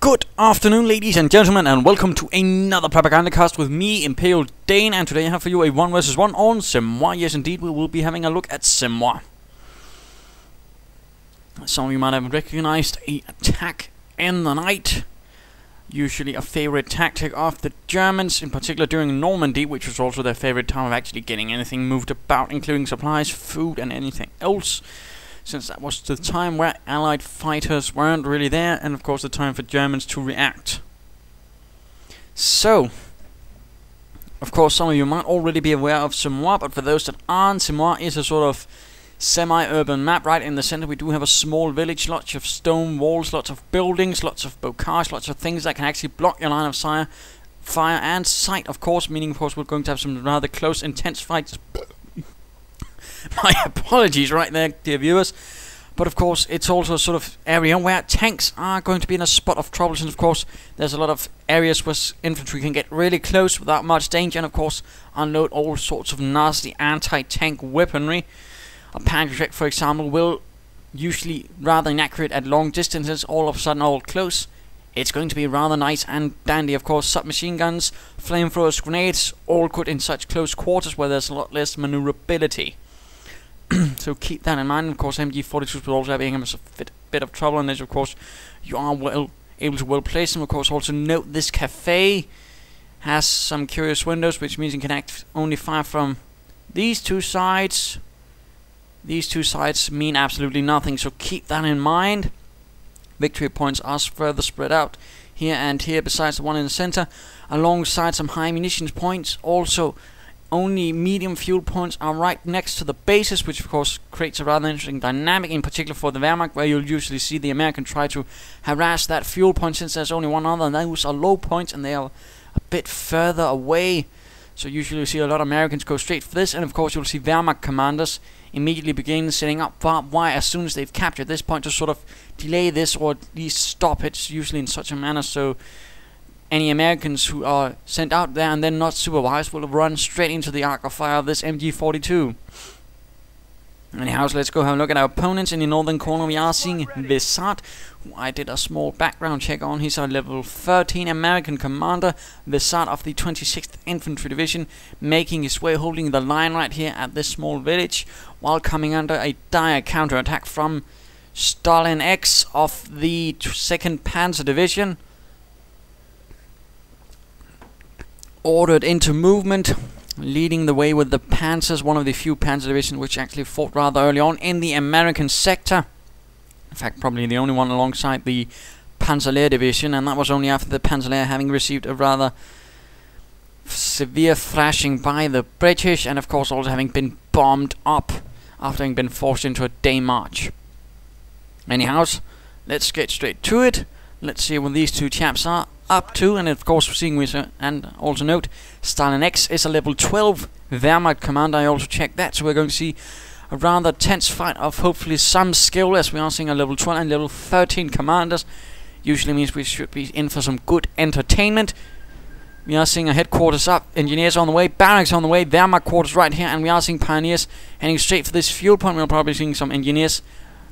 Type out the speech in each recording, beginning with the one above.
Good afternoon, ladies and gentlemen, and welcome to another Propagandacast with me, Imperial Dane, and today I have for you a 1 vs 1 on Semois. Yes, indeed, we will be having a look at Semois. Some of you might have recognized an attack in the night, usually a favorite tactic of the Germans, in particular during Normandy, which was also their favorite time of actually getting anything moved about, including supplies, food, and anything else, since that was the time where Allied fighters weren't really there, and of course the time for Germans to react. So, of course some of you might already be aware of Semois, but for those that aren't, Semois is a sort of semi-urban map. Right in the center we do have a small village, lots of stone walls, lots of buildings, lots of bocage, lots of things that can actually block your line of fire and sight, of course, meaning of course we're going to have some rather close, intense fights. My apologies right there, dear viewers. But of course, it's also a sort of area where tanks are going to be in a spot of trouble, and of course, there's a lot of areas where infantry can get really close without much danger, and of course, unload all sorts of nasty anti-tank weaponry. A panzer, for example, will usually rather inaccurate at long distances, all of a sudden all close. It's going to be rather nice and dandy. Of course, submachine guns, flamethrowers, grenades, all good in such close quarters where there's a lot less maneuverability. So keep that in mind. Of course, MG42s will also have a bit of trouble, and as of course you are able to well place them. Of course, also note this cafe has some curious windows, which means you can only fire from these two sides. These two sides mean absolutely nothing, so keep that in mind. Victory points are further spread out here and here, besides the one in the center, alongside some high munitions points. Also, only medium fuel points are right next to the bases, which of course creates a rather interesting dynamic, in particular for the Wehrmacht, where you'll usually see the American try to harass that fuel point, since there's only one other, and those are low points and they are a bit further away. So usually you see a lot of Americans go straight for this, and of course you'll see Wehrmacht commanders immediately begin setting up barbed wire as soon as they've captured this point to sort of delay this, or at least stop it, usually in such a manner so any Americans who are sent out there and then not supervised will run straight into the arc of fire of this MG42. Anyhow, so let's go have a look at our opponents. In the northern corner we are seeing Versat, who I did a small background check on. He's a level 13 American commander, Versat of the 26th Infantry Division, making his way, holding the line right here at this small village, while coming under a dire counterattack from Stallinx of the 2nd Panzer Division, ordered into movement, leading the way with the Panzers, one of the few Panzer divisions which actually fought rather early on in the American sector. In fact, probably the only one alongside the Panzer Division, and that was only after the Panzer having received a rather severe thrashing by the British, and of course also having been bombed up after having been forced into a day march. Anyhow, let's get straight to it. Let's see what these two chaps are up to, and of course we're seeing with and also note Stallinx is a level 12 Wehrmacht commander. I also checked that, so we're going to see a rather tense fight of hopefully some skill, as we are seeing a level 12 and level 13 commanders. Usually means we should be in for some good entertainment. We are seeing a headquarters up, engineers on the way, barracks on the way, Wehrmacht quarters right here, and we are seeing pioneers heading straight for this fuel point. We're probably seeing some engineers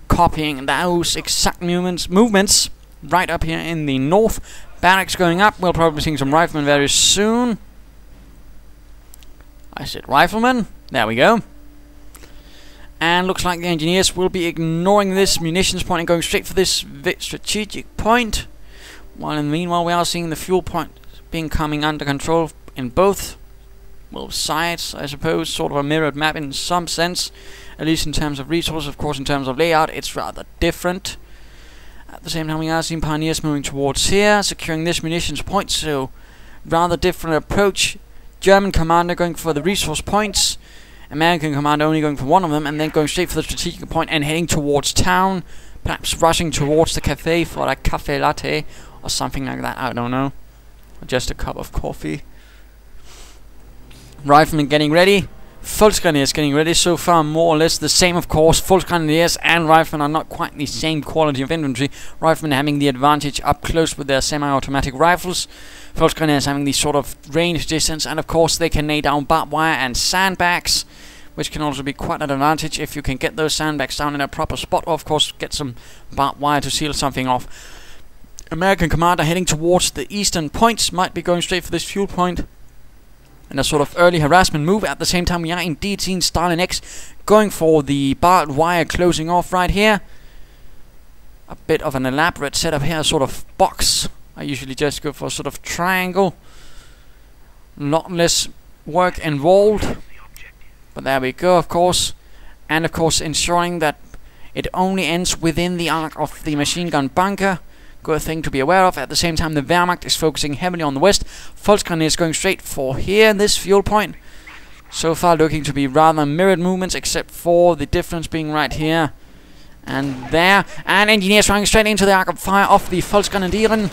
copying those exact movements right up here in the north. Barracks going up. We'll probably be seeing some riflemen very soon. I said riflemen. There we go. And looks like the engineers will be ignoring this munitions point and going straight for this strategic point. While in the meanwhile we are seeing the fuel point being coming under control in both sides, I suppose. Sort of a mirrored map in some sense. At least in terms of resources. Of course in terms of layout it's rather different. At the same time we are seeing pioneers moving towards here, securing this munitions point, so rather different approach. German commander going for the resource points, American commander only going for one of them, and then going straight for the strategic point and heading towards town, perhaps rushing towards the cafe for a cafe latte or something like that, I don't know, or just a cup of coffee. Riflemen getting ready. Volksgrenadiers getting ready. So far more or less the same, of course. Volksgrenadiers and riflemen are not quite the same quality of infantry. Riflemen having the advantage up close with their semi-automatic rifles. Volksgrenadiers having the sort of range distance, and of course they can lay down barbed wire and sandbags, which can also be quite an advantage if you can get those sandbags down in a proper spot, or of course get some barbed wire to seal something off. American commander heading towards the eastern points might be going straight for this fuel point. And a sort of early harassment move. At the same time, we are indeed seeing Stallinx going for the barbed wire, closing off right here. A bit of an elaborate setup here, a sort of box. I usually just go for a sort of triangle. Lot less work involved. But there we go, of course. And of course, ensuring that it only ends within the arc of the machine gun bunker. Good thing to be aware of. At the same time, the Wehrmacht is focusing heavily on the west. Volkskrone is going straight for here, this fuel point. So far looking to be rather mirrored movements, except for the difference being right here and there. And engineers running straight into the arc of fire of the Volksgrenadieren.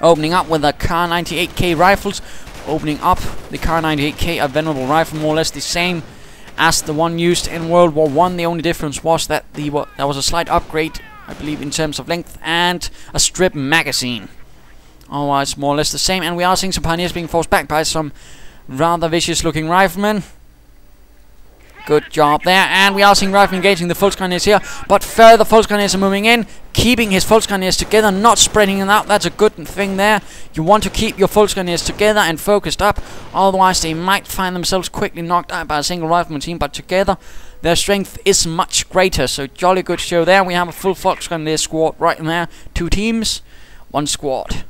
Opening up with the Kar-98K rifles. Opening up the Kar-98K, a venerable rifle, more or less the same as the one used in World War I. The only difference was that there was a slight upgrade, I believe, in terms of length and a strip magazine. Otherwise, more or less the same. And we are seeing some pioneers being forced back by some rather vicious-looking riflemen. Good job there. And we are seeing riflemen engaging the Volkskrone here. But further Volkskrone are moving in, keeping his Volkskrone together, not spreading them out. That's a good thing there. You want to keep your Volkskrone together and focused up. Otherwise, they might find themselves quickly knocked out by a single rifleman team. But together, their strength is much greater. So jolly good show there. We have a full Volkskrone squad right in there. 2 teams, 1 squad.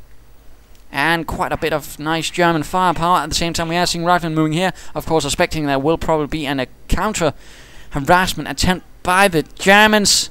And quite a bit of nice German firepower. At the same time, we are seeing riflemen moving here. Of course, expecting there will probably be a counter-harassment attempt by the Germans.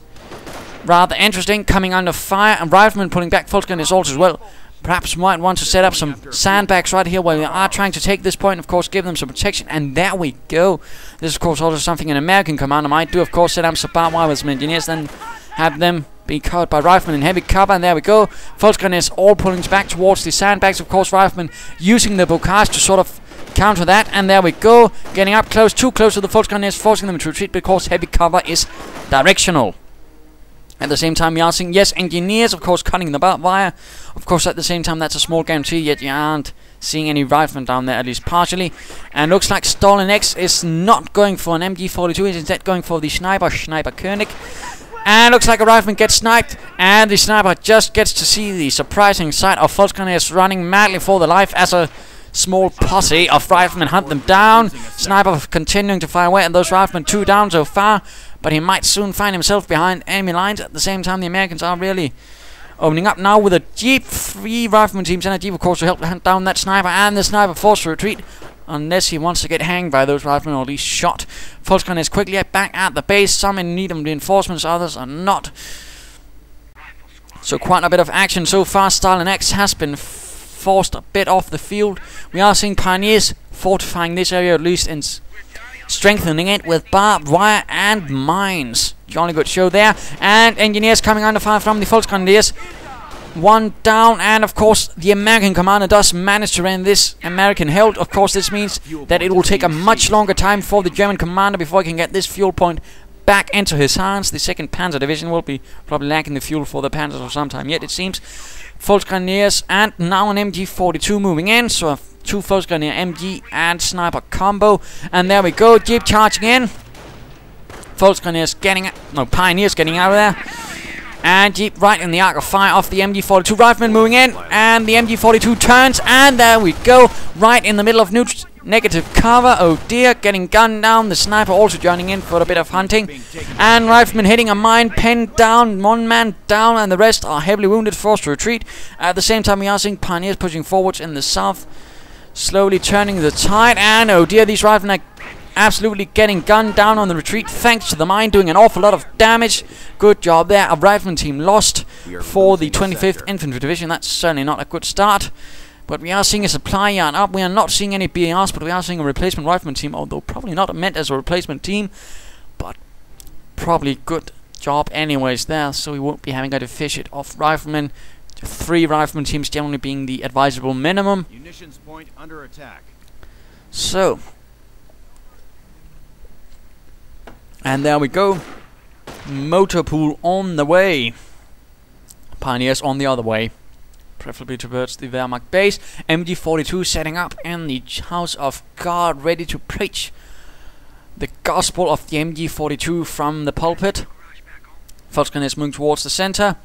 Rather interesting, coming under fire. And riflemen pulling back Volkskrone assaults as well. Perhaps might want to set up some sandbags right here while we are trying to take this point. Of course, give them some protection. And there we go. This is, of course, also something an American commander might do. Of course, set up some barbed wire with some engineers. Then have them be covered by riflemen in heavy cover, and there we go. Volkskrone is all pulling back towards the sandbags. Of course, riflemen using the bocage to sort of counter that, and there we go. Getting up close, too close to the Volkskrone, forcing them to retreat because heavy cover is directional. At the same time, we are seeing, yes, engineers, of course, cutting the barbed wire. Of course, at the same time, that's a small guarantee, yet you aren't seeing any riflemen down there, at least partially. And looks like Stallinx is not going for an MG42, he's instead going for the Sniper König. And looks like a rifleman gets sniped, and the sniper just gets to see the surprising sight of Volkskrone running madly for their life as a small posse of riflemen hunt them down. Sniper continuing to fire away, and those riflemen 2 down so far, but he might soon find himself behind enemy lines. At the same time, the Americans are really opening up now with a jeep. 3 rifleman teams and a jeep, of course, to help hunt down that sniper, and the sniper forced to retreat. Unless he wants to get hanged by those riflemen, or at least shot. Volkskrone is quickly back at the base. Some in need of reinforcements, others are not. So quite a bit of action so far. Stallinx has been forced a bit off the field. We are seeing pioneers fortifying this area, at least in strengthening it with barbed wire and mines. Jolly good show there. And engineers coming under fire from the Volkskrone. 1 down, and of course the American commander does manage to rend this American held. Of course, this means that it will take a much longer time for the German commander before he can get this fuel point back into his hands. The 2nd Panzer Division will be probably lacking the fuel for the Panzers for some time yet, it seems. Volkskrone and now an MG42 moving in, so a 2 Volkskrone MG and sniper combo. And there we go, jeep charging in. Pioneers getting out of there. And jeep right in the arc of fire of the MG42. Rifleman moving in, and the MG42 turns, and there we go, right in the middle of negative cover. Oh dear, getting gunned down. The sniper also joining in for a bit of hunting. And rifleman hitting a mine, pinned down, 1 man down, and the rest are heavily wounded, forced to retreat. At the same time, we are seeing pioneers pushing forwards in the south, slowly turning the tide. And oh dear, these riflemen are absolutely getting gunned down on the retreat, thanks to the mine doing an awful lot of damage. Good job there. A rifleman team lost for the 25th Infantry Division. That's certainly not a good start. But we are seeing a supply yard up. We are not seeing any BARs, but we are seeing a replacement rifleman team, although probably not meant as a replacement team, but probably good job anyways there. So we won't be having a deficit of riflemen. 3 rifleman teams generally being the advisable minimum. Munitions point under attack. So, and there we go. Motor pool on the way. Pioneers on the other way. Preferably towards the Wehrmacht base. MG42 setting up in the House of God, ready to preach the gospel of the MG42 from the pulpit. Volkskrone is moving towards the center.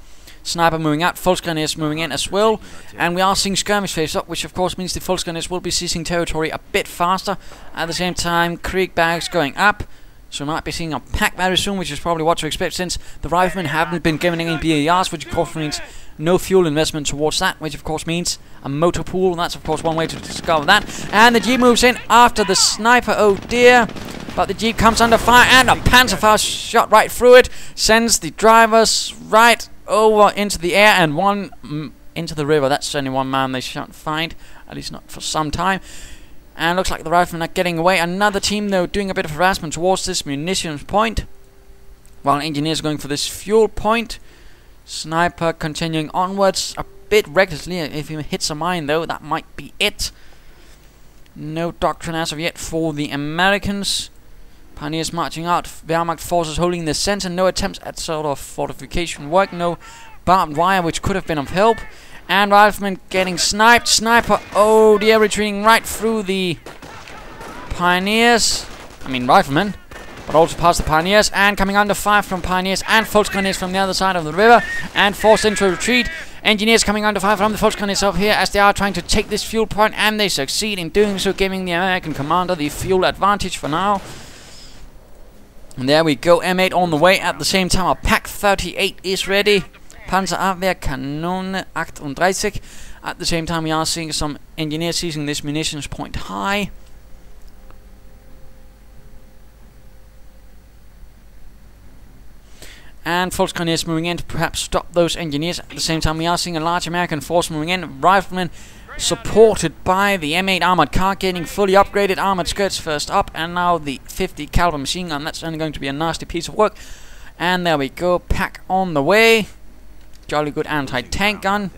Sniper moving out, Volksgrenadiers moving in as well. And we are seeing skirmish phase up, which of course means the Volksgrenadiers will be seizing territory a bit faster. At the same time, Krieg barracks going up. So we might be seeing a pack very soon, which is probably what to expect since the riflemen haven't been given any BARs, which of course means no fuel investment towards that, which of course means a motor pool. That's of course one way to discover that. And the Jeep moves in after the sniper, oh dear. But the Jeep comes under fire and a Panzer shot right through it. Sends the drivers right over into the air and one into the river. That's only one man they shan't find, at least not for some time. And looks like the riflemen are getting away. Another team though doing a bit of harassment towards this munitions point, while engineers are going for this fuel point. Sniper continuing onwards a bit recklessly. If he hits a mine though, that might be it. No doctrine as of yet for the Americans. Pioneers marching out, Wehrmacht forces holding the center, no attempts at sort of fortification work, no barbed wire which could have been of help. And riflemen getting sniped, sniper, oh dear, retreating right through the pioneers, riflemen, but also past the pioneers, and coming under fire from pioneers and Volksgrenadiers from the other side of the river, and forced into retreat. Engineers coming under fire from the Volksgrenadiers up here as they are trying to take this fuel point, and they succeed in doing so, giving the American commander the fuel advantage for now. And there we go, M8 on the way. At the same time, our Pack 38 is ready. Panzerabwehrkanone 38. At the same time, we are seeing some engineers seizing this munitions point high. And Volksgrenadiers moving in to perhaps stop those engineers. At the same time, we are seeing a large American force moving in. Riflemen supported by the M8 armored car, getting fully upgraded armored skirts first up, and now the 50 caliber machine gun. That's only going to be a nasty piece of work. And there we go, Pack on the way. Jolly good anti-tank gun.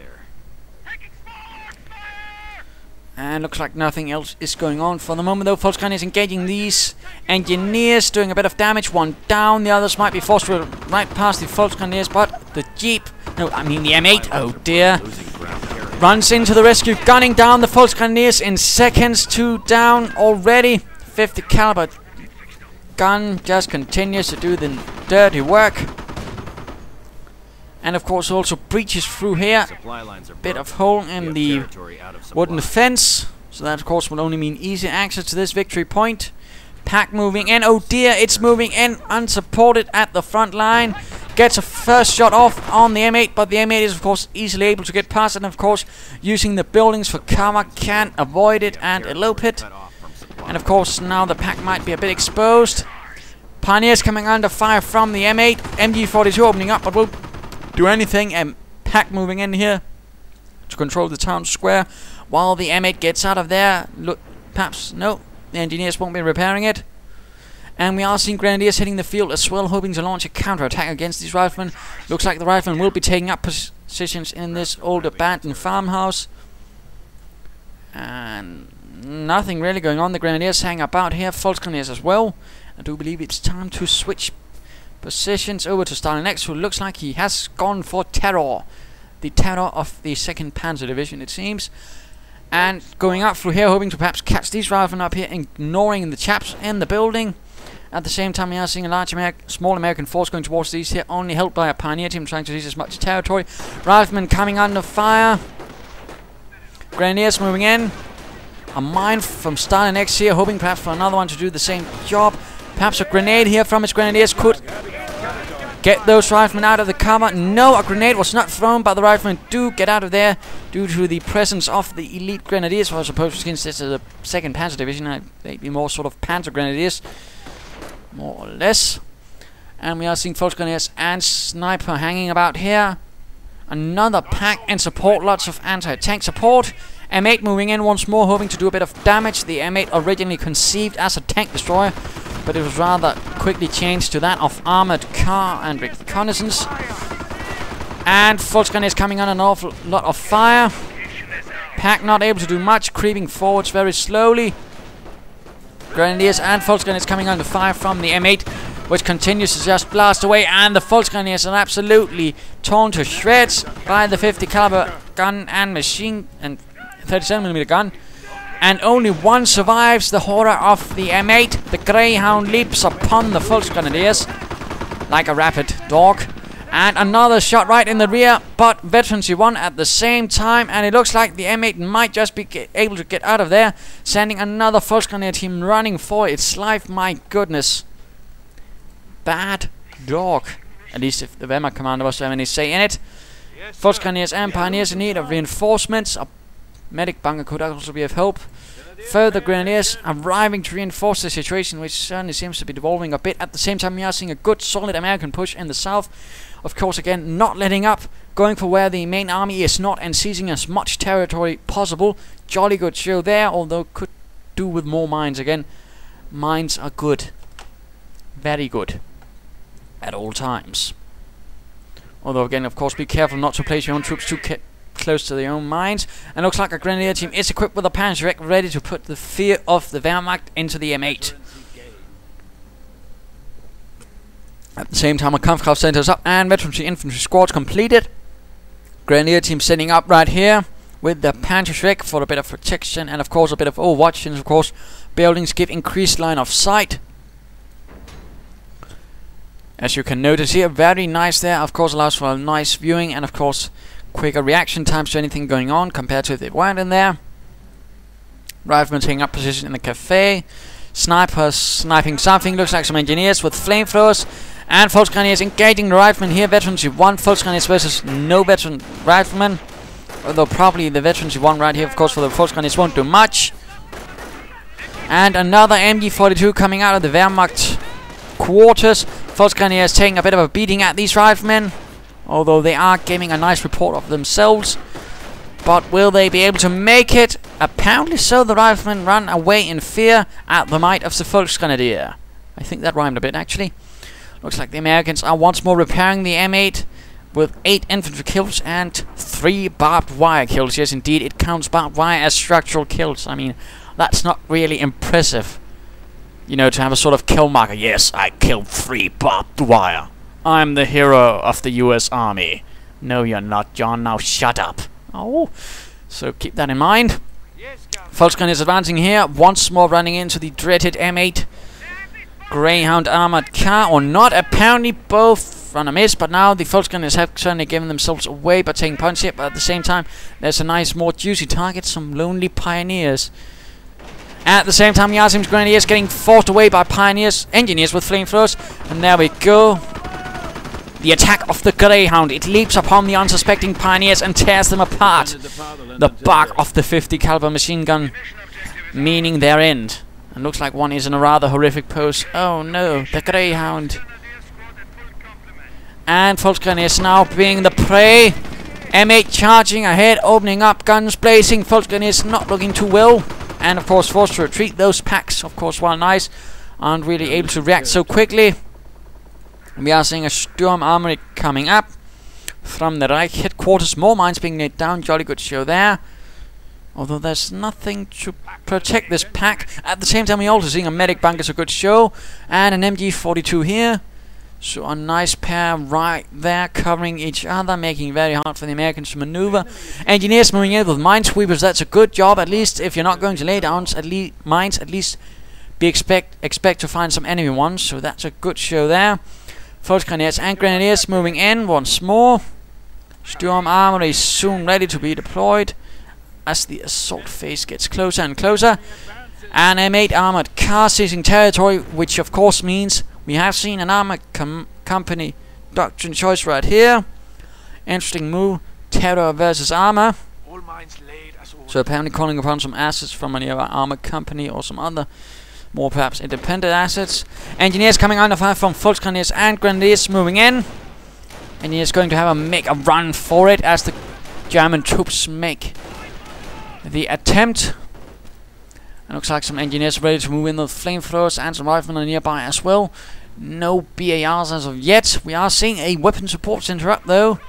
And looks like nothing else is going on for the moment though. Volksgrenadiers engaging these engineers, doing a bit of damage. One down, the others might be forced to right past the Volksgrenadiers, but the Jeep, the M8, oh dear, runs into the rescue, gunning down the Volksgrenadiers in seconds. 2 down already. 50 caliber gun just continues to do the dirty work. And of course also breaches through here. Bit of hole in the wooden fence. So that of course will only mean easy access to this victory point. Pack moving in. Oh dear, it's moving in unsupported at the front line. Gets a first shot off on the M8, but the M8 is of course easily able to get past it, and of course using the buildings for cover can avoid it and elope it. And of course now the Pack might be a bit exposed. Pioneers coming under fire from the M8. MG42 opening up, but will do anything, and Pack moving in here to control the town square while the M8 gets out of there. Look, perhaps no, the engineers won't be repairing it. And we are seeing Grenadiers hitting the field as well, hoping to launch a counter-attack against these riflemen. Looks like the riflemen will be taking up positions in this old abandoned farmhouse. And nothing really going on. The Grenadiers hang about here, Volksgrenadiers as well. I do believe it's time to switch positions over to Stallinx, who looks like he has gone for terror. The terror of the 2nd Panzer Division, it seems. And going up through here, hoping to perhaps catch these riflemen up here, ignoring the chaps in the building. At the same time, we are seeing a large small American force going towards these here, only helped by a pioneer team trying to seize as much territory. Riflemen coming under fire. Grenadiers moving in. A mine from Stallinx here, hoping perhaps for another one to do the same job. Perhaps a grenade here from its Grenadiers could get those riflemen out of the cover. No, a grenade was not thrown, but the riflemen do get out of there due to the presence of the elite Grenadiers. Well, I suppose since this is the 2nd Panzer Division, they'd be more sort of Panzer Grenadiers, more or less. And we are seeing Volksgrenadiers and Sniper hanging about here. Another Pack in support, lots of anti-tank support. M8 moving in once more, hoping to do a bit of damage. The M8 originally conceived as a tank destroyer, but it was rather quickly changed to that of armored car and reconnaissance. And Volksgrenadiers coming on an awful lot of fire. Pack not able to do much, creeping forwards very slowly. Grenadiers and Volksgrenadiers coming under fire from the M8, which continues to just blast away, and the Volksgrenadiers are absolutely torn to shreds by the 50 caliber gun and machine and 37mm gun. And only one survives, the horror of the M8. The Greyhound leaps upon the Volksgrenadiers like a rabid dog. And another shot right in the rear, but Veterans won at the same time, and it looks like the M8 might just be able to get out of there, sending another Volksgrenadier team running for its life. My goodness. Bad dog. At least if the Wehrmacht commander was to have any say in it. Volksgrenadiers and Pioneers in need of reinforcements. A medic bunker could also be of help. Further Grenadiers arriving to reinforce the situation, which certainly seems to be devolving a bit. At the same time, we are seeing a good, solid American push in the south. Of course, again, not letting up, going for where the main army is not, and seizing as much territory possible. Jolly good show there, although could do with more mines again. Mines are good. Very good. At all times. Although, again, of course, be careful not to place your own troops too close to their own mines. And looks like a Grenadier team is equipped with a Panzer ready to put the fear of the Wehrmacht into the M8. At the same time, a Kampfkraft centers up and veteran infantry squads completed. Grenadier team setting up right here with the Panzer for a bit of protection and of course a bit of overwatch, and of course buildings give increased line of sight. As you can notice here, very nice there, of course allows for a nice viewing and of course quicker reaction times to anything going on compared to if they weren't in there. Riflemen taking up position in the cafe. Snipers sniping something, looks like some engineers with flamethrowers. And Volksgrenadiers engaging the riflemen here. Veterans who won. Volksgrenadiers versus no veteran riflemen. Although probably the veterans who won right here, of course, for the Volksgrenadiers won't do much. And another MG42 coming out of the Wehrmacht quarters. Volksgrenadiers taking a bit of a beating at these riflemen, although they are giving a nice report of themselves. But will they be able to make it? Apparently so. The riflemen run away in fear at the might of the Volksgrenadier. I think that rhymed a bit, actually. Looks like the Americans are once more repairing the M8 with 8 infantry kills and 3 barbed wire kills. Yes, indeed, it counts barbed wire as structural kills. I mean, that's not really impressive. You know, to have a sort of kill marker. Yes, I killed 3 barbed wire. I'm the hero of the US Army. No, you're not, John. Now shut up. Oh, so keep that in mind. Volksgrenadier is advancing here, once more running into the dreaded M8 Greyhound armored car, or not. Apparently both run a miss, but now the Volksgrenadiers have certainly given themselves away by taking points here, but at the same time there's a nice, more juicy target, some lonely Pioneers. At the same time, Yasim's Grenadiers getting forced away by Pioneers, engineers with flamethrowers, and there we go. The attack of the Greyhound. It leaps upon the unsuspecting Pioneers and tears them apart. The bark of the 50 caliber machine gun meaning their end. And looks like one is in a rather horrific pose. Oh no, the Greyhound. And Volksgrenadiers now being the prey. M8 charging ahead, opening up, guns blazing. Volksgrenadiers not looking too well. And of course forced to retreat. Those packs, of course, while nice, aren't really able to react so quickly. We are seeing a Sturm Armory coming up from the Reich headquarters. More mines being laid down. Jolly good show there. Although there's nothing to protect this pack. At the same time, we're also seeing a medic bunker. It's a good show. And an MG42 here. So a nice pair right there covering each other, making it very hard for the Americans to maneuver. Engineers moving in with minesweepers. That's a good job. At least if you're not going to lay down mines, at least expect to find some enemy ones. So that's a good show there. Volksgrenadiers and Grenadiers moving in once more. Sturm Armory soon ready to be deployed as the assault phase gets closer and closer. An M8 armored car seizing territory, which of course means we have seen an armored company doctrine choice right here. Interesting move. Terror versus armor. So apparently calling upon some assets from any other armored company or some other more perhaps independent assets. Engineers coming under fire from Volksgrenadiers and Grenadiers moving in. Engineers going to make a run for it as the German troops make the attempt. And looks like some engineers ready to move in with flamethrowers and some riflemen are nearby as well. No BARs as of yet. We are seeing a weapon support center up though.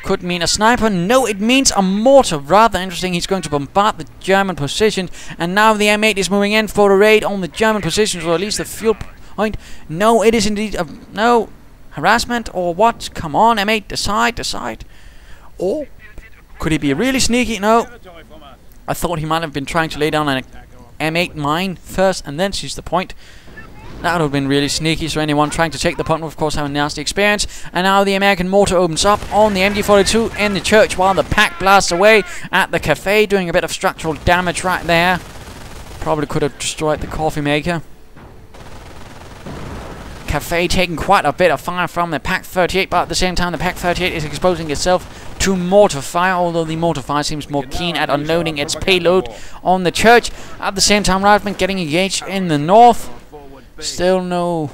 Could mean a sniper. No, it means a mortar. Rather interesting. He's going to bombard the German positions. And now the M8 is moving in for a raid on the German positions, or at least the fuel point. No, it is indeed no harassment or what? Come on, M8, decide. Or could he be really sneaky? No. I thought he might have been trying to lay down an M8 mine first and then seize the point. That would have been really sneaky, so anyone trying to take the point will of course have a nasty experience. And now the American mortar opens up on the MG42 in the church while the pack blasts away at the cafe, doing a bit of structural damage right there. Probably could have destroyed the coffee maker. Cafe taking quite a bit of fire from the Pak 38, but at the same time the Pak 38 is exposing itself to mortar fire, although the mortar fire seems more keen at unloading its payload on the church. At the same time, riflemen getting engaged in the north. Still no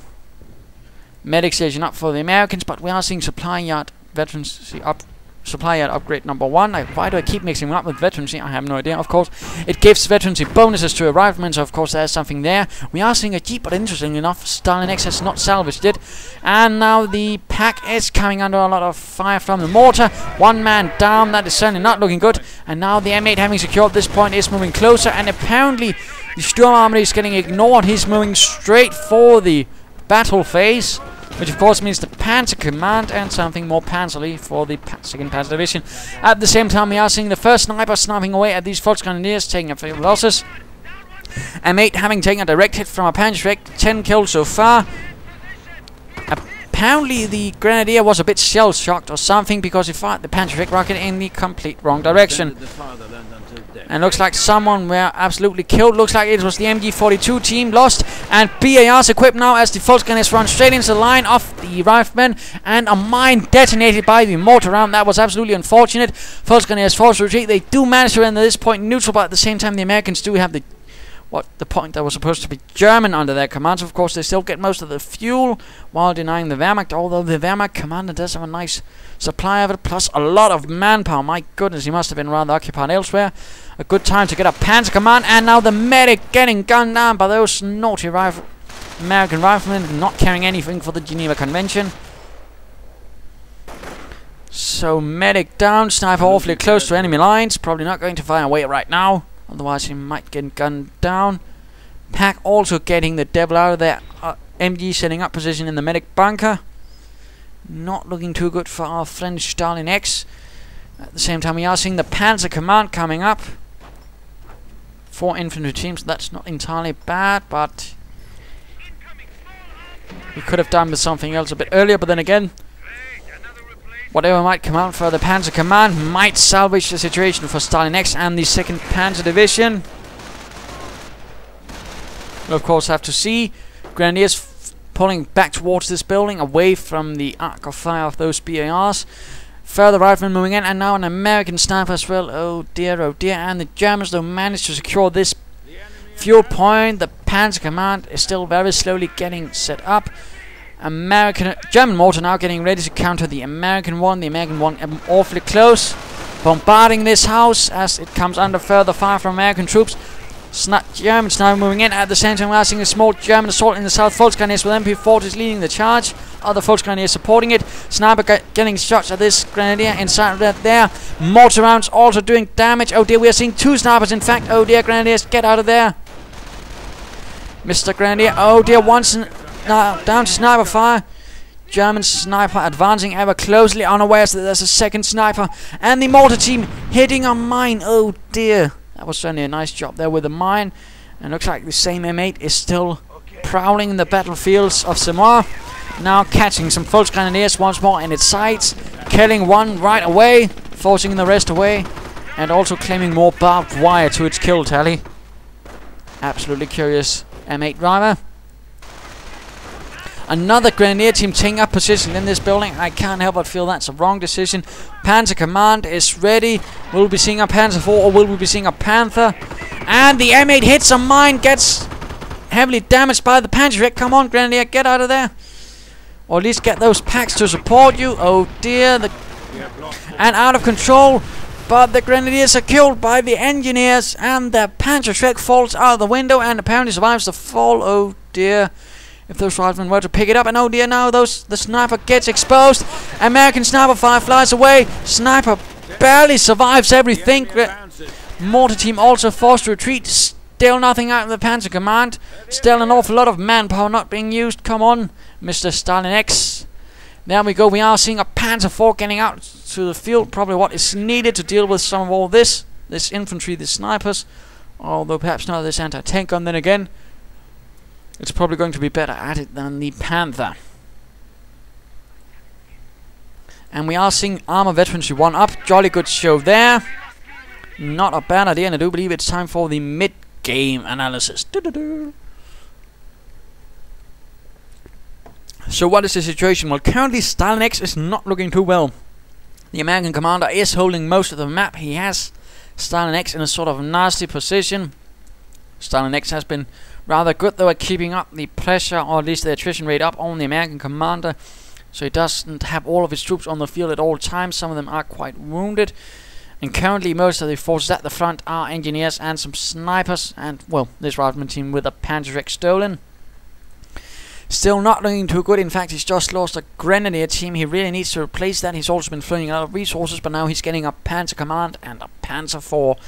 medic station up for the Americans, but we are seeing supply yard veterancy up. Supply yard upgrade number 1. Why do I keep mixing them up with veterancy? I have no idea. Of course, it gives veterancy bonuses to a rifleman, so of course there's something there. We are seeing a Jeep, but interestingly enough, Stallinx has not salvaged it. And now the pack is coming under a lot of fire from the mortar. One man down, that is certainly not looking good. And now the M8, having secured this point, is moving closer, and apparently the Sturm Armory is getting ignored. He's moving straight for the battle phase, which of course means the Panzer Command and something more panzerly for the 2nd Panzer Division. At the same time, we are seeing the first sniper sniping away at these Volksgrenadiers, taking a few losses. M8 having taken a direct hit from a Panzerwreck, 10 kills so far. Apparently the Grenadier was a bit shell-shocked or something, because he fired the Panzerwreck rocket in the complete wrong direction. And looks like someone were absolutely killed. Looks like it was the MG42 team lost. And BAR's equipped now as the Volksgrenadiers run straight into the line of the riflemen. And a mine detonated by the mortar round. That was absolutely unfortunate. Volksgrenadiers forced to retreat. They do manage to render this point neutral, but at the same time the Americans do have the point that was supposed to be German under their command. So of course they still get most of the fuel while denying the Wehrmacht, although the Wehrmacht commander does have a nice supply of it, plus a lot of manpower. My goodness, he must have been rather occupied elsewhere. A good time to get a Panzer Command, and now the medic getting gunned down by those naughty American riflemen not carrying anything for the Geneva Convention. So medic down, sniper awfully close to enemy lines, probably not going to fire away right now, otherwise he might get gunned down. Pack also getting the devil out of their MG, setting up position in the medic bunker. Not looking too good for our French Stallinx. At the same time, we are seeing the Panzer Command coming up. 4 infantry teams, that's not entirely bad, but we could have done with something else a bit earlier. But then again, whatever might come out for the Panzer Command might salvage the situation for Stallinx and the 2nd Panzer Division. We'll of course have to see. Grenadiers pulling back towards this building, away from the arc of fire of those BARs. Further riflemen moving in, and now an American sniper as well. Oh dear, and the Germans though managed to secure this fuel point. The Panzer Command is still very slowly getting set up. German mortar now getting ready to counter the American one. The American one awfully close, bombarding this house as it comes under further fire from American troops. German sniper moving in. At the same time, we are seeing a small German assault in the south. Volksgrenadiers with MP40s leading the charge. Other Volksgrenadiers supporting it. Sniper getting shots at this Grenadier inside of that there. Mortar rounds also doing damage. Oh dear, we are seeing 2 snipers in fact. Oh dear, Grenadiers, get out of there. Mr. Grenadier, oh dear, now down to sniper fire. German sniper advancing ever closely, unawares that there's a 2nd sniper. And the mortar team hitting a mine. Oh dear. That was certainly a nice job there with the mine. And looks like the same M8 is still prowling in the battlefields of Semois. Now catching some Volksgrenadiers once more in its sights. Killing one right away, forcing the rest away. And also claiming more barbed wire to its kill tally. Absolutely curious M8 driver. Another Grenadier team taking up position in this building. I can't help but feel that's a wrong decision. Panzer Command is ready. Will we be seeing a Panzer IV or will we be seeing a Panther? And the M8 hits a mine, gets heavily damaged by the Panzerwreck. Come on, Grenadier, get out of there. Or at least get those packs to support you. Oh dear. And out of control. But the Grenadiers are killed by the engineers. And the Panzerwreck falls out of the window and apparently survives the fall. Oh dear. If those riflemen were to pick it up, and oh dear, now the sniper gets exposed. American sniper fire flies away. Sniper barely survives everything. Mortar team also forced to retreat. Still nothing out of the Panzer Command. Still an awful lot of manpower not being used. Come on, Mr. Stallinx. There we go. We are seeing a Panzer IV getting out to the field. Probably what is needed to deal with some of all this infantry, the snipers. Although perhaps not this anti-tank gun then again. It's probably going to be better at it than the Panther. And we are seeing Armor Veterans 1 up. Jolly good show there. Not a bad idea, and I do believe it's time for the mid-game analysis. So what is the situation? Well, currently Stallinx is not looking too well. The American commander is holding most of the map. He has Stallinx in a sort of nasty position. Stallinx has been rather good though at keeping up the pressure, or at least the attrition rate up on the American commander. So he doesn't have all of his troops on the field at all times. Some of them are quite wounded. And currently most of the forces at the front are engineers and some snipers. And, well, this rifleman team with a Panzer stolen. Still not looking too good. In fact, he's just lost a Grenadier team. He really needs to replace that. He's also been throwing a lot of resources, but now he's getting a Panzer Command and a Panzer IV.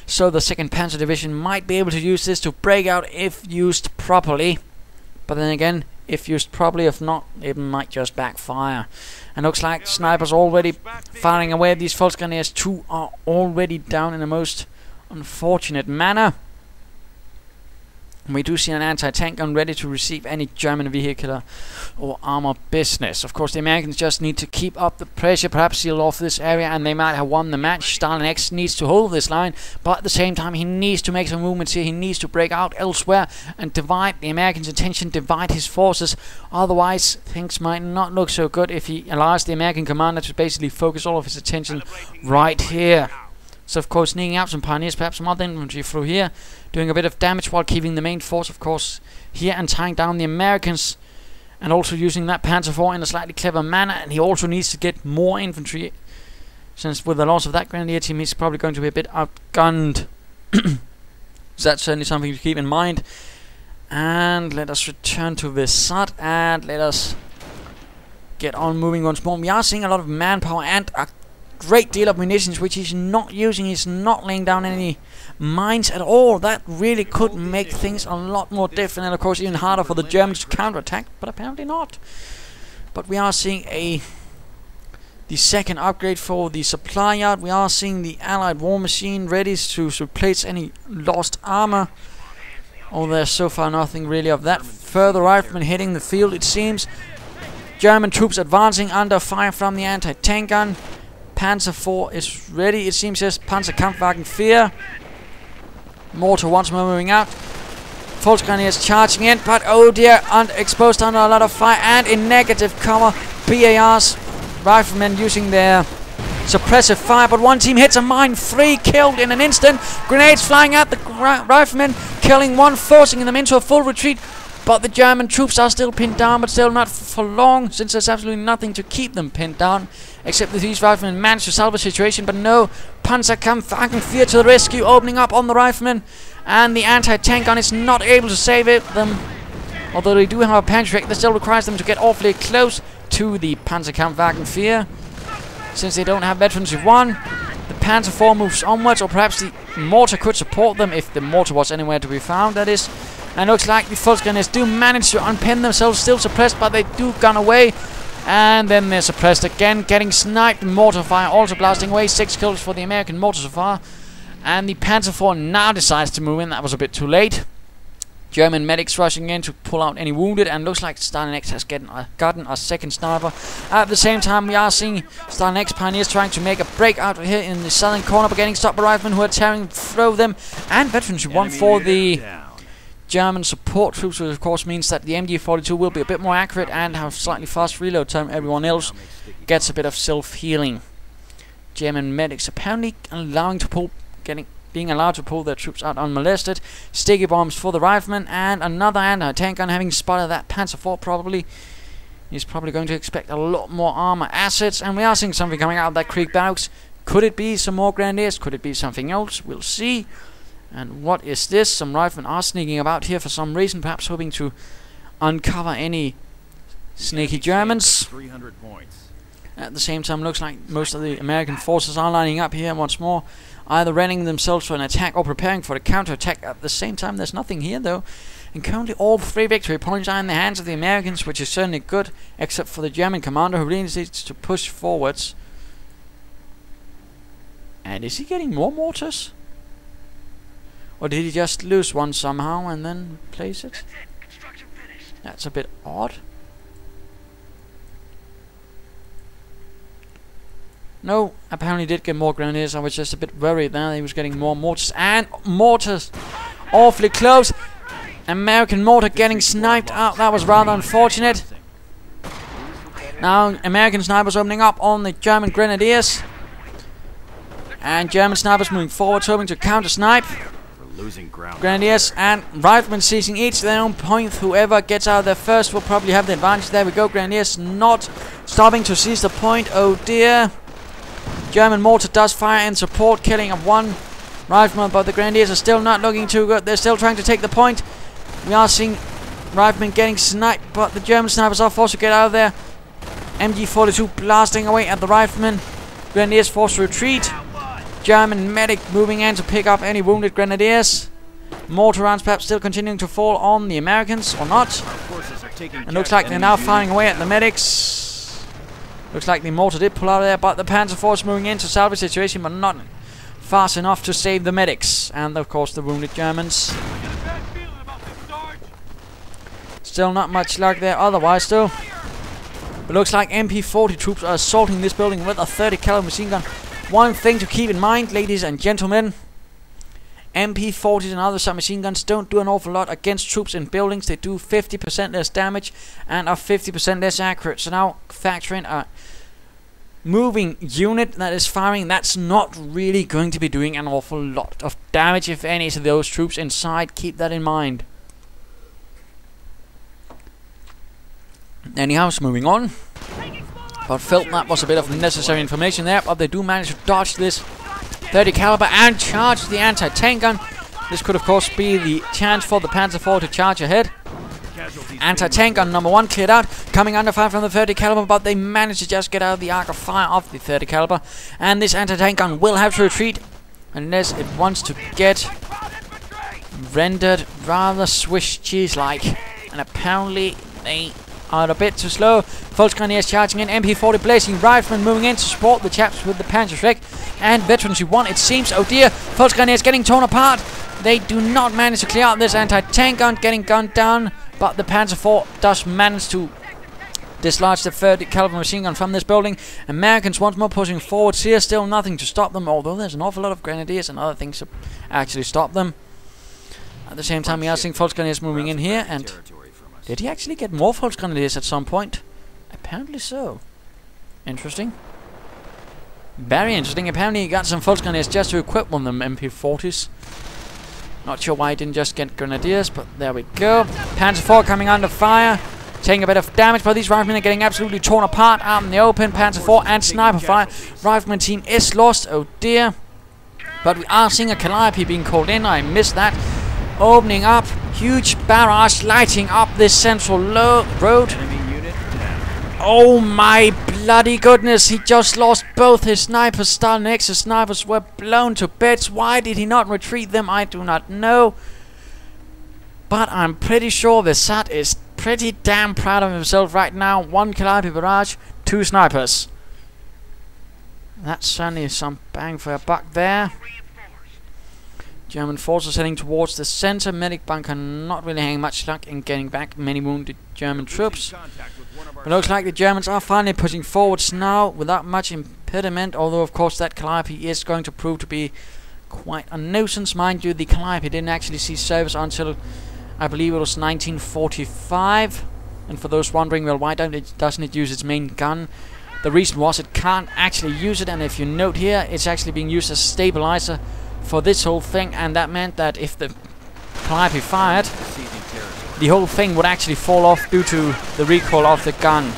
So the 2nd Panzer Division might be able to use this to break out if used properly. But then again, if used properly, if not, it might just backfire. And looks like snipers already firing away at these Volksgrenadiers. 2 are already down in the most unfortunate manner. And we do see an anti-tank gun ready to receive any German vehicular or armor business. Of course, the Americans just need to keep up the pressure, perhaps seal off this area, and they might have won the match. Stallinx needs to hold this line, but at the same time, he needs to make some movements here. He needs to break out elsewhere and divide the Americans' attention, divide his forces. Otherwise, things might not look so good if he allows the American commander to basically focus all of his attention right here. So, of course, sneaking out some pioneers, perhaps some other infantry through here, doing a bit of damage while keeping the main force, of course, here and tying down the Americans, and also using that Panzer IV in a slightly clever manner. And he also needs to get more infantry, since with the loss of that Grenadier team, he's probably going to be a bit outgunned. So that's certainly something to keep in mind. And let us return to Versat, and let us get on moving once more. We are seeing a lot of manpower and a great deal of munitions which he's not using. He's not laying down any mines at all. That really could make things a lot more different, and of course even harder for the Germans to counterattack, but apparently not. But we are seeing the 2nd upgrade for the supply yard. We are seeing the Allied war machine ready to replace any lost armor. Oh, there's so far nothing really of that. Further riflemen hitting the field, it seems. German troops advancing under fire from the anti-tank gun. Panzer IV is ready, it seems. Yes, Panzerkampfwagen 4. Mortar once more moving out. Volksgrenadiers charging in, but oh dear, exposed under a lot of fire and in negative cover. BAR's riflemen using their suppressive fire, but one team hits a mine. 3 killed in an instant. Grenades flying at the riflemen, killing 1, forcing them into a full retreat. But the German troops are still pinned down, but still not for long, since there's absolutely nothing to keep them pinned down, except that these riflemen managed to salvage the situation. But no, Panzerkampfwagen 4 to the rescue, opening up on the riflemen, and the anti-tank gun is not able to save them. Although they do have a Panzer, that still requires them to get awfully close to the Panzerkampfwagen 4. Since they don't have Veterans 1, the Panzer IV moves onwards, or perhaps the mortar could support them, if the mortar was anywhere to be found, that is. And looks like the Volksgrenadiers do manage to unpin themselves, still suppressed, but they do gun away. And then they're suppressed again, getting sniped. Mortar fire also blasting away. 6 kills for the American mortar so far. And the Panzer IV now decides to move in. That was a bit too late. German medics rushing in to pull out any wounded, and looks like Stallinx has gotten a 2nd sniper. At the same time, we are seeing Stallinx pioneers trying to make a breakout here in the southern corner, but getting stopped by riflemen who are tearing through them. And Veterans 1 for the German support troops, which of course means that the MG42 will be a bit more accurate and have slightly fast reload time. Everyone else gets a bit of self-healing. German medics apparently being allowed to pull their troops out unmolested. Sticky bombs for the riflemen, and another anti-tank gun, having spotted that Panzer IV probably. He's probably going to expect a lot more armor assets, and we are seeing something coming out of that creek barracks. Could it be some more Grenadiers? Could it be something else? We'll see. And what is this? Some riflemen are sneaking about here for some reason, perhaps hoping to uncover any sneaky Germans. 300 points. At the same time, looks like most of the American forces are lining up here once more, either readying themselves for an attack or preparing for a counter-attack. At the same time, there's nothing here though, and currently all 3 victory points are in the hands of the Americans, which is certainly good, except for the German commander, who really needs to push forwards. And is he getting more mortars? Or did he just lose one somehow and then place it? That's a bit odd. No, apparently did get more grenadiers. I was just a bit worried there. He was getting more mortars. And mortars! Awfully close. American mortar getting sniped out. That was rather unfortunate. Now, American snipers opening up on the German grenadiers. And German snipers moving forward, hoping to counter-snipe. Grenadiers and riflemen seizing each their own point. Whoever gets out there first will probably have the advantage. There we go. Grenadiers not stopping to seize the point. Oh dear. German mortar does fire in support, killing of one rifleman, but the Grenadiers are still not looking too good. They're still trying to take the point. We are seeing riflemen getting sniped, but the German snipers are forced to get out of there. MG42 blasting away at the riflemen. Grenadiers forced to retreat. German medic moving in to pick up any wounded Grenadiers. Mortar rounds perhaps still continuing to fall on the Americans, or not. And looks like they're now firing away at the medics. Looks like the mortar did pull out of there, but the Panzer force moving in to salvage the situation, but not fast enough to save the medics. And of course the wounded Germans. Still not much luck there otherwise though. It looks like MP40 troops are assaulting this building with a 30 caliber machine gun. One thing to keep in mind, ladies and gentlemen, MP40s and other submachine guns don't do an awful lot against troops in buildings. They do 50% less damage and are 50% less accurate. So now factor in a moving unit that is firing, that's not really going to be doing an awful lot of damage, if any, to those troops inside. Keep that in mind. Anyhow, so moving on. But felt that was a bit of necessary information there, but they do manage to dodge this 30 caliber and charge the anti-tank gun. This could of course be the chance for the Panzer IV to charge ahead. Anti-tank gun number 1 cleared out, coming under fire from the 30 caliber, but they managed to just get out of the arc of fire of the 30 caliber. And this anti-tank gun will have to retreat unless it wants to get rendered rather Swiss cheese-like. And apparently they are a bit too slow. Volksgrenadiers charging in, MP40 blazing, riflemen moving in to support the chaps with the Panzerschreck. And veterans who won, it seems. Oh dear, Volksgrenadiers getting torn apart. They do not manage to clear out this anti-tank gun, getting gunned down. But the Panzer IV does manage to dislodge the 30 caliber machine gun from this building. Americans once more pushing forwards here, still nothing to stop them, although there's an awful lot of grenadiers and other things to actually stop them. At the same time, we are seeing Volksgrenadiers moving in here, and did he actually get more Volksgrenadiers at some point? Apparently so. Interesting. Very interesting. Apparently he got some Volksgrenadiers just to equip one of them MP40s. Not sure why he didn't just get Grenadiers, but there we go. Panzer IV coming under fire, taking a bit of damage, but these riflemen are getting absolutely torn apart out in the open. Panzer IV and sniper fire. Rifleman team is lost. Oh dear. But we are seeing a Calliope being called in. I missed that. Opening up. Huge barrage lighting up this central road. Oh my bloody goodness, he just lost both his snipers. Stallinx's snipers were blown to bits. Why did he not retreat them? I do not know. But I'm pretty sure Versat is pretty damn proud of himself right now. 1 Calliope barrage, 2 snipers. That's certainly some bang for a buck there. German forces heading towards the center. Medic bunker not really having much luck in getting back many wounded German troops. It looks like the Germans are finally pushing forwards now without much impediment, although of course that Calliope is going to prove to be quite a nuisance. Mind you, the Calliope didn't actually see service until I believe it was 1945. And for those wondering, well, why doesn't it use its main gun? The reason was it can't actually use it, and if you note here, it's actually being used as a stabilizer for this whole thing, and that meant that if the Calliope fired, the whole thing would actually fall off due to the recoil of the gun.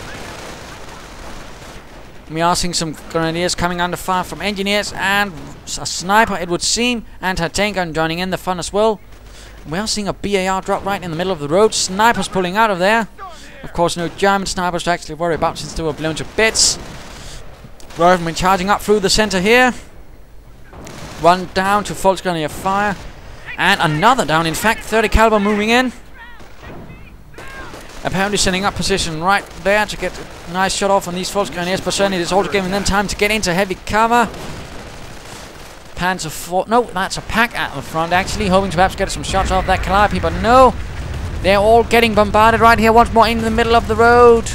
We are seeing some Grenadiers coming under fire from engineers and a sniper, it would seem. Anti-tank gun joining in the fun as well. We are seeing a BAR drop right in the middle of the road. Snipers pulling out of there. Of course, no German snipers to actually worry about since they were blown to bits. Riflemen charging up through the center here. One down to Volksgrenadier fire. And another down, in fact, 30 caliber moving in. Apparently setting up position right there to get a nice shot off on these Volksgrenadiers, but certainly it's also giving them time to get into heavy cover. Panzer IV, no, that's a pack at the front actually, hoping to perhaps get some shots off that Calliope, but no. They're all getting bombarded right here once more in the middle of the road.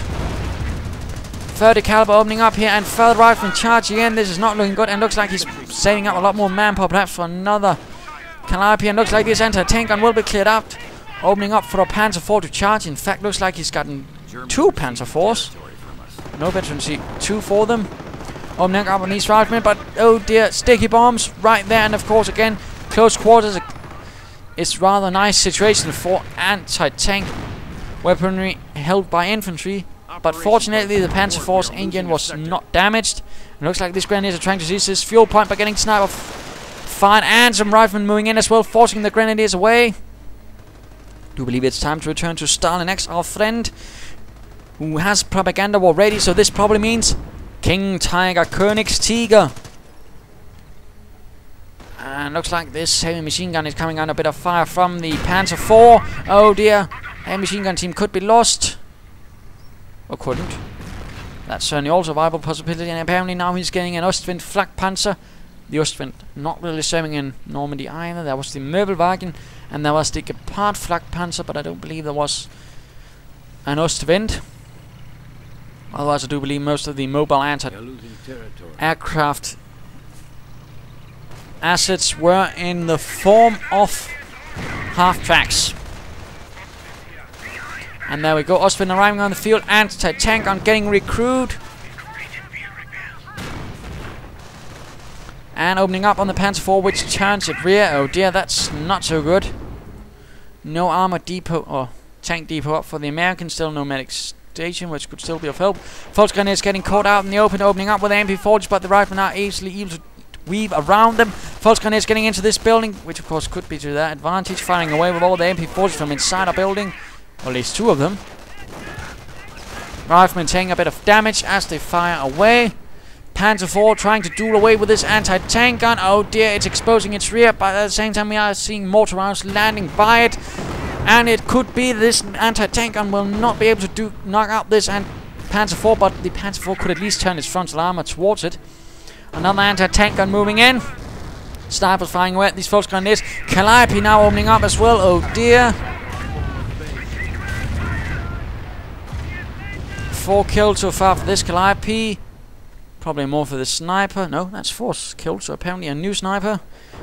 30 caliber opening up here, and further riflemen charge again. This is not looking good, and looks like he's saving up a lot more manpower perhaps for another Calliope, and looks like this anti-tank gun will be cleared out. Opening up for a Panzer IV to charge. In fact, looks like he's gotten 2 Panzer IVs. No veteran see 2 for them. Opening up on these riflemen, but oh dear, sticky bombs right there, and of course again, close quarters. It's rather nice situation for anti-tank weaponry held by infantry. But fortunately, the Panzer IV's engine was not damaged. It looks like these grenadiers are trying to seize this fuel point by getting sniper fire, and some riflemen moving in as well, forcing the grenadiers away. I do believe it's time to return to Stallinx, our friend, who has propaganda war ready. So this probably means King Tiger, Königstiger. And looks like this heavy machine gun is coming under a bit of fire from the Panzer IV. Oh dear, heavy machine gun team could be lost. Or couldn't. That's certainly also a viable possibility, and apparently now he's getting an Ostwind flak panzer. The Ostwind not really serving in Normandy either. There was the Möbelwagen, and there was the Gepard flak panzer, but I don't believe there was an Ostwind. Otherwise, I do believe most of the mobile anti-aircraft assets were in the form of half-tracks. And there we go, Ostwind arriving on the field, anti-tank on getting recruit. And opening up on the Panzer IV, which turns it rear. Oh dear, that's not so good. No armor depot, or tank depot up for the Americans. Still no medic station, which could still be of help. Volksgrenadiers getting caught out in the open, opening up with MP40s, but the riflemen are easily able to weave around them. Volksgrenadiers getting into this building, which of course could be to their advantage, firing away with all the MP40s from inside a building. Or at least 2 of them. Riflemen taking a bit of damage as they fire away. Panzer IV trying to duel away with this anti-tank gun. Oh dear, it's exposing its rear, but at the same time we are seeing mortar rounds landing by it. And it could be this anti-tank gun will not be able to knock out this Panzer IV, but the Panzer IV could at least turn its frontal armor towards it. Another anti-tank gun moving in. Snipers firing away at these Volksgrenadiers. Calliope now opening up as well. Oh dear. 4 kills so far for this Calliope. Probably more for the sniper. No, that's 4 kills, so apparently a new sniper.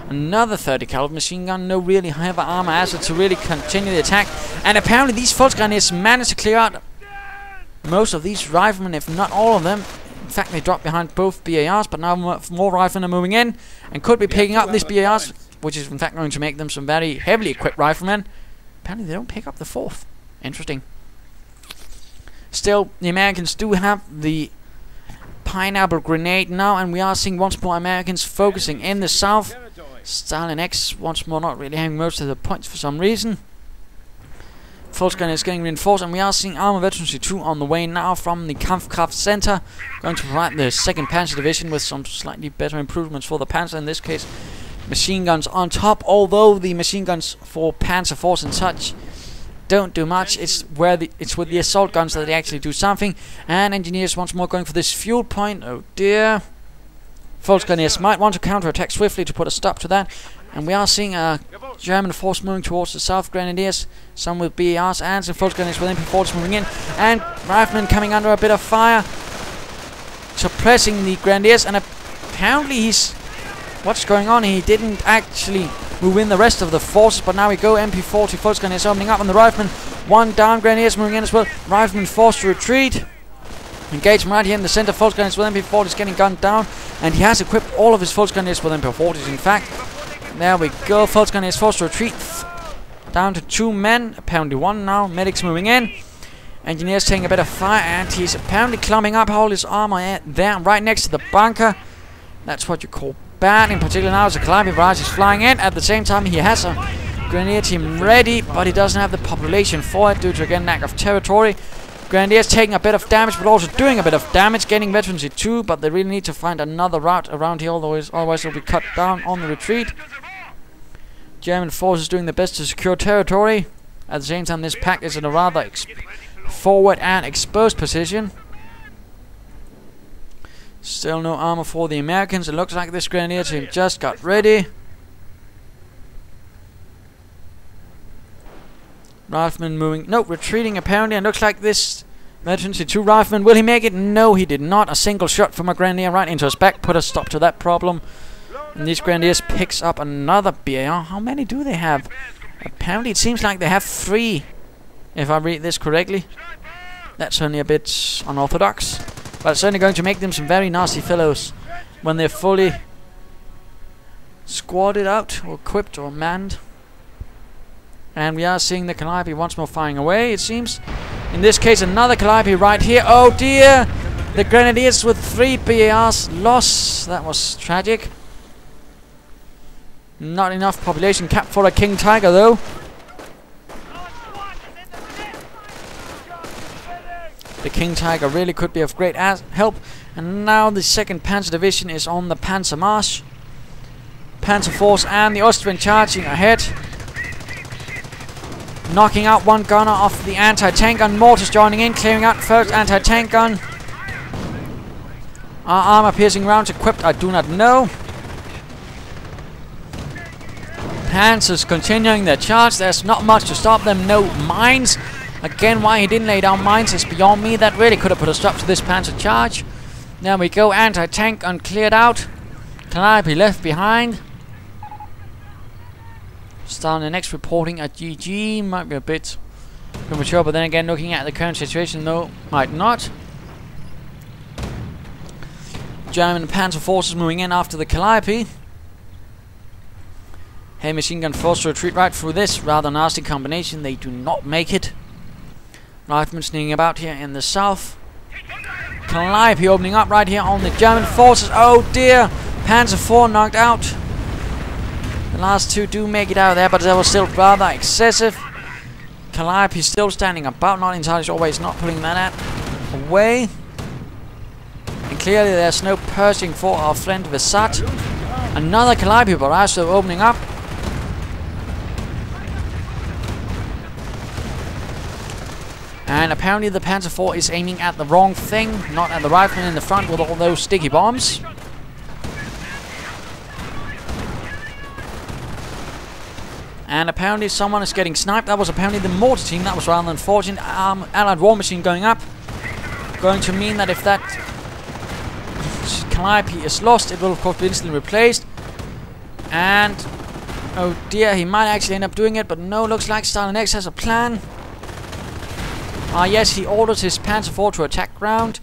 Another 30 caliber machine gun. No really heavy armor asset to really continue the attack. And apparently these Volksgrenadiers managed to clear out most of these riflemen, if not all of them. In fact, they dropped behind both BARs, but now more riflemen are moving in and could be picking up these BARs, which is in fact going to make them some very heavily equipped riflemen. Apparently they don't pick up the 4th. Interesting. Still, the Americans do have the pineapple grenade now, and we are seeing once more Americans focusing in the south. Stallinx once more not really having most of the points for some reason. Volksgrenadiers is getting reinforced, and we are seeing Armor Veterancy 2 on the way now from the Kampfkraft Center, going to provide the 2nd Panzer Division with some slightly better improvements for the Panzer, in this case machine guns on top, although the machine guns for Panzer IVs and such don't do much. It's with the assault guns that they actually do something. And engineers once more going for this fuel point. Oh dear. Volksgrenadiers might want to counterattack swiftly to put a stop to that. And we are seeing a German force moving towards the south. Grenadiers, some with BARs and some Volksgrenadiers with MP40s moving in. And riflemen coming under a bit of fire, suppressing the Grenadiers. And apparently he's... what's going on? He didn't actually move in the rest of the forces, but now we go. MP40 Volksgrenadiers opening up on the riflemen. 1 down, Grenadiers moving in as well. Riflemen forced to retreat. Engagement right here in the center. Volksgrenadiers with MP40s getting gunned down, and he has equipped all of his Volksgrenadiers with MP40s. In fact, there we go. Volksgrenadiers forced to retreat down to 2 men, apparently 1 now. Medics moving in. Engineers taking a bit of fire, and he's apparently climbing up all his armor there, right next to the bunker. That's what you call bad. In particular now as the Calliope barrage is flying in. At the same time he has a Grenadier team ready, but he doesn't have the population for it due to again lack of territory. Grenadiers taking a bit of damage, but also doing a bit of damage, getting veterancy too, but they really need to find another route around here, otherwise they'll be cut down on the retreat. German forces doing their best to secure territory. At the same time, this pack is in a rather forward and exposed position. Still no armor for the Americans. It looks like this Grenadier team just got ready. Rifleman moving. No, retreating apparently. And looks like this emergency 2 rifleman. Will he make it? No, he did not. A single shot from a grenadier right into his back put a stop to that problem. And these grenadiers picks up another BAR. How many do they have? Apparently it seems like they have 3, if I read this correctly. That's certainly a bit unorthodox, but it's certainly going to make them some very nasty fellows when they're fully squadded out, or equipped, or manned. And we are seeing the Calliope once more firing away, it seems. In this case, another Calliope right here. Oh dear! The Grenadiers with 3 BARs lost. That was tragic. Not enough population cap for a King Tiger though. The King Tiger really could be of great help. And now the 2nd Panzer Division is on the Panzer Marsch. Panzer Force and the Austrian charging ahead. Knocking out one gunner off the anti-tank gun. Mortars joining in, clearing out first anti-tank gun. Are armor-piercing rounds equipped? I do not know. Panzers continuing their charge. There's not much to stop them. No mines. Again, why he didn't lay down mines is beyond me. That really could have put a stop to this panzer charge. There we go. Anti-tank gun cleared out. Calliope left behind. Stallinx reporting at GG. Might be a bit premature, but then again, looking at the current situation, though, might not. German panzer forces moving in after the Calliope. Heavy machine gun forced to retreat right through this rather nasty combination. They do not make it. Riflemen sneaking about here in the south. Calliope opening up right here on the German forces. Oh dear! Panzer 4 knocked out. The last 2 do make it out of there, but that was still rather excessive. Calliope still standing about, not entirely sure why he's not pulling that away. And clearly there's no purging for our friend Versat. Another Calliope barrage though opening up. And apparently the Panzer 4 is aiming at the wrong thing, not at the rifleman in the front with all those sticky bombs. And apparently someone is getting sniped. That was apparently the mortar team. That was rather unfortunate. Allied war machine going up. Going to mean that if that Calliope is lost, it will of course be instantly replaced. And oh dear, he might actually end up doing it, but no, looks like Stallinx has a plan. Yes, he orders his Panzer 4 to attack ground.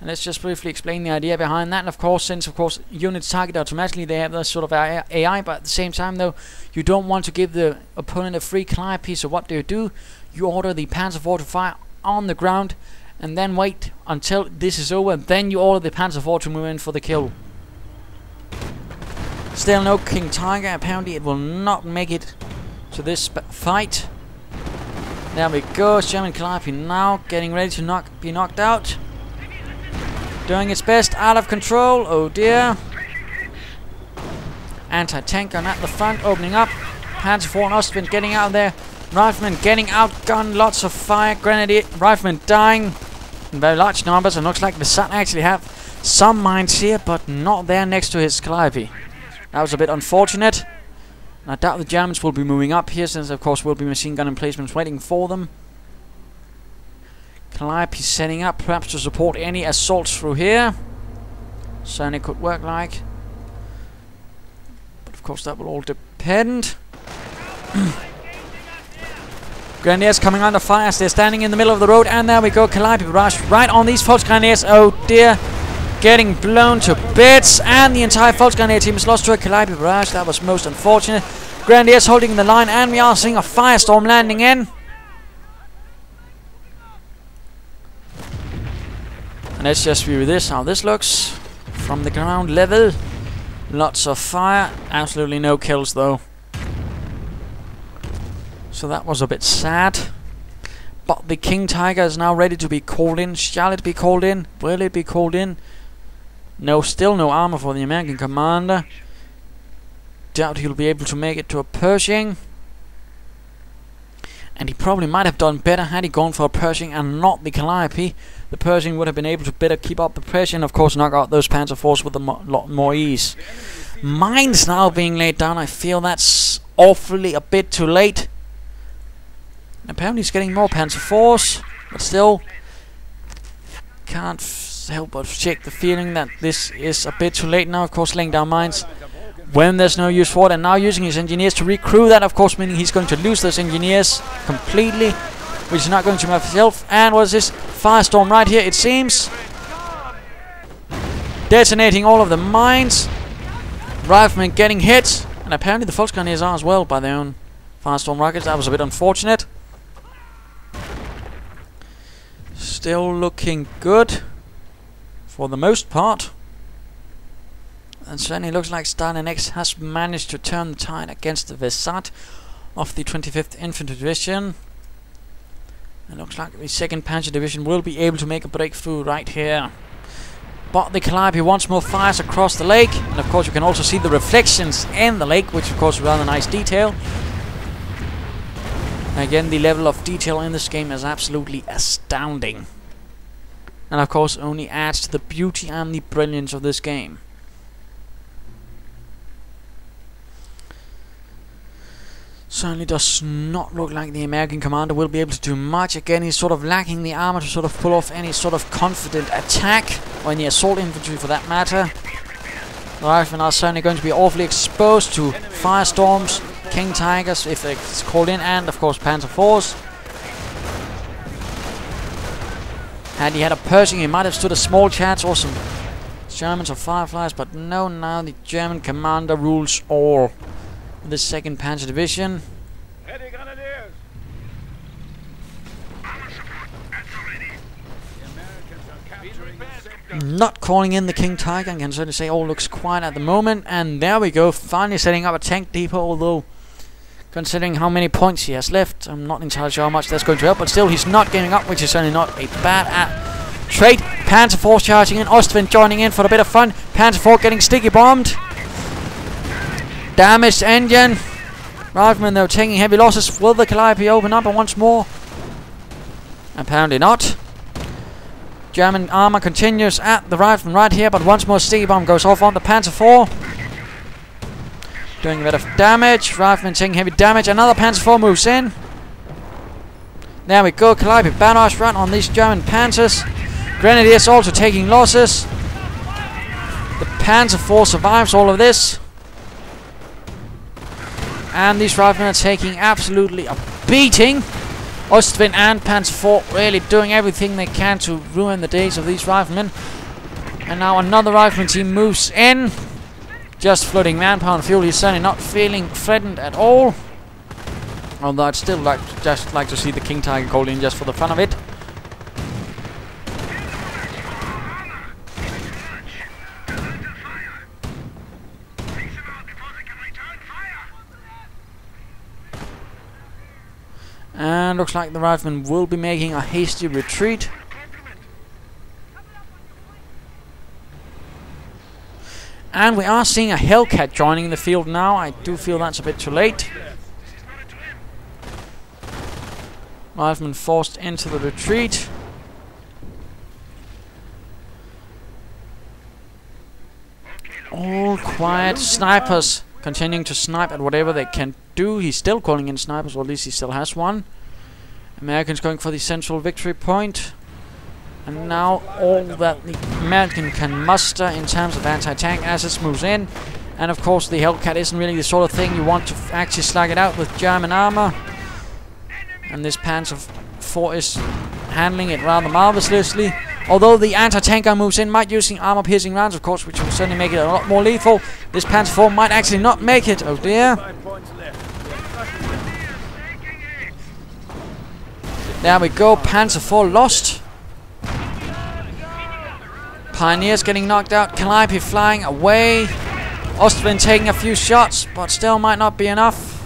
And let's just briefly explain the idea behind that. And of course, since of course units target automatically, they have this sort of AI, but at the same time though, you don't want to give the opponent a free Calliope, so what do? You order the Panzer 4 to fire on the ground, and then wait until this is over, then you order the Panzer 4 to move in for the kill. Still no King Tiger, apparently it will not make it to this fight. There we go, German Calliope now getting ready to be knocked out. Doing its best, out of control, oh dear. Anti-tank gun at the front, opening up. Panzer 4 and Austrian getting out of there. Riflemen getting outgunned, lots of fire. Grenadier, riflemen dying in very large numbers. And looks like Versat actually have some mines here, but not there next to his Calliope. That was a bit unfortunate. I doubt the Germans will be moving up here, since of course will be machine gun emplacements waiting for them. Calliope setting up, perhaps to support any assaults through here. Certainly could work like. But of course that will all depend. Grenadiers coming under fire as they're standing in the middle of the road, and there we go, Calliope barrage right on these Volksgrenadiers. Oh dear, getting blown to bits, and the entire Volksgrenadier team is lost to a Calliope barrage. That was most unfortunate. Grenadiers holding the line, and we are seeing a firestorm landing in. And let's just view this, how this looks from the ground level. Lots of fire, absolutely no kills though. So that was a bit sad. But the King Tiger is now ready to be called in. Shall it be called in? Will it be called in? No, still no armor for the American commander. Doubt he'll be able to make it to a Pershing. And he probably might have done better had he gone for a Pershing and not the Calliope. The Pershing would have been able to better keep up the pressure and of course knock out those Panzer forces with a lot more ease. Mines now being laid down. I feel that's awfully a bit too late. Apparently he's getting more Panzer IVs, but still can't help but shake the feeling that this is a bit too late now. Of course, laying down mines when there's no use for it, and now using his engineers to recruit that, of course, meaning he's going to lose those engineers completely, which is not going to himself. And what is this? Firestorm right here, it seems. Detonating all of the mines. Riflemen getting hit, and apparently the Volksgrenadiers are as well by their own Firestorm rockets. That was a bit unfortunate. Still looking good for the most part. And certainly looks like Stallinx has managed to turn the tide against the Versat of the 25th Infantry Division. It looks like the 2nd Panzer Division will be able to make a breakthrough right here. But the Calliope once more fires across the lake. And of course you can also see the reflections in the lake, which of course is rather nice detail. Again, the level of detail in this game is absolutely astounding. And of course only adds to the beauty and the brilliance of this game. Certainly does not look like the American commander will be able to do much. Again, he's sort of lacking the armor to sort of pull off any sort of confident attack, or any assault infantry for that matter. The riflemen are certainly going to be awfully exposed to firestorms, King Tigers if it's called in, and of course Panzer IVs. Had he had a Pershing, he might have stood a small chance, or some Germans or Fireflies, but no, now the German commander rules all. The 2nd Panzer Division. Ready, Grenadiers! Not calling in the King Tiger, I can certainly say all looks quiet at the moment. And there we go, finally setting up a tank depot, although considering how many points he has left, I'm not entirely sure how much that's going to help, but still he's not giving up, which is certainly not a bad trait. Panzer IV charging in, Ostwind joining in for a bit of fun. Panzer IV getting sticky bombed. Damaged engine. Riflemen though taking heavy losses. Will the Calliope open up once more? Apparently not. German armor continues at the rifleman right here, but once more sticky bomb goes off on the Panzer IV. Doing a bit of damage. Riflemen taking heavy damage. Another Panzer IV moves in. There we go. Calliope barrage run on these German Panzers. Grenadiers also taking losses. The Panzer IV survives all of this. And these riflemen are taking absolutely a beating. Ostwind and Panzer IV really doing everything they can to ruin the days of these riflemen. And now another rifleman team moves in. Just floating manpower and fuel. He's certainly not feeling threatened at all. Although I'd still like to see the King Tiger called in just for the fun of it. And looks like the riflemen will be making a hasty retreat. And we are seeing a Hellcat joining the field now. I do feel that's a bit too late. Riflemen forced into the retreat. All quiet. Snipers continuing to snipe at whatever they can do. He's still calling in snipers, or at least he still has one. Americans going for the central victory point. And now all that the American can muster in terms of anti-tank assets moves in. And of course the Hellcat isn't really the sort of thing you want to actually slug it out with German armor. And this Panzer IV is handling it rather marvelously. Although the anti-tank gun moves in, might using armor-piercing rounds, of course, which will certainly make it a lot more lethal. This Panzer IV might actually not make it. Oh dear. There we go. Panzer IV lost. Pioneers getting knocked out. Calliope flying away. Ostwind taking a few shots, but still might not be enough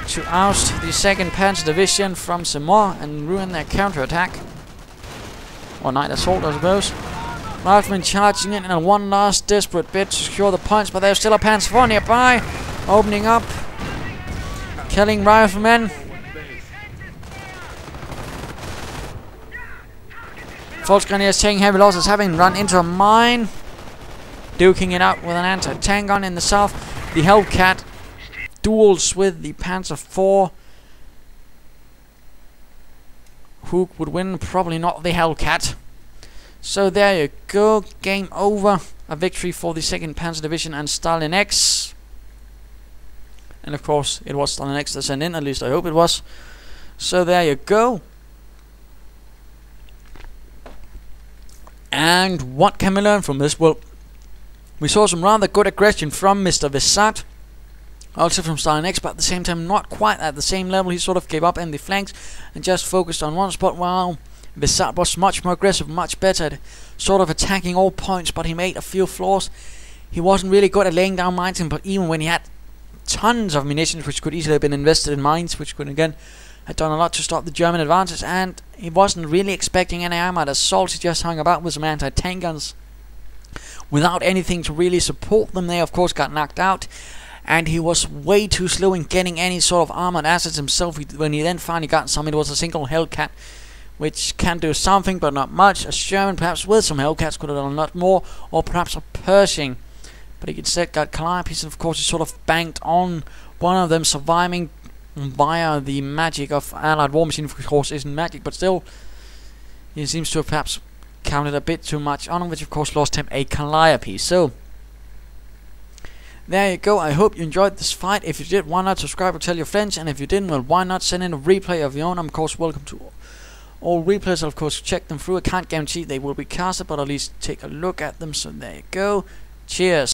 to oust the 2nd Panzer Division from Semois and ruin their counterattack. Or night assault, I suppose. Riflemen charging in a one last desperate bid to secure the points, but there's still a Panzer IV nearby. Opening up. Killing riflemen. Volksgrenadiers taking heavy losses, having run into a mine. Duking it out with an anti-tank gun in the south. The Hellcat duels with the Panzer IV. who would win? Probably not the Hellcat. So there you go, game over. A victory for the 2nd Panzer Division and Stallinx. And of course, it was Stallinx that sent in, at least I hope it was. So there you go. And what can we learn from this? Well, we saw some rather good aggression from Mr. Versat, also from Stallinx, but at the same time not quite at the same level. He sort of gave up in the flanks and just focused on one spot, while Versat was much more aggressive, much better at sort of attacking all points, but he made a few flaws. He wasn't really good at laying down mines, but even when he had tons of munitions which could easily have been invested in mines, which could again had done a lot to stop the German advances, and he wasn't really expecting any armored assaults. He just hung about with some anti-tank guns without anything to really support them. They of course got knocked out, and he was way too slow in getting any sort of armored assets himself. When he then finally got some, it was a single Hellcat, which can do something but not much. A Sherman perhaps with some Hellcats could have done a lot more, or perhaps a Pershing, but he instead got Calliope, and of course he sort of banked on one of them surviving via the magic of Allied War Machine. Of course isn't magic, but still he seems to have perhaps counted a bit too much on him, which of course lost him a Calliope. So there you go. I hope you enjoyed this fight. If you did, why not subscribe or tell your friends, and if you didn't, well, why not send in a replay of your own. I'm of course welcome to all replays. I'll of course check them through. I can't guarantee they will be casted, but at least take a look at them. So there you go. Cheers.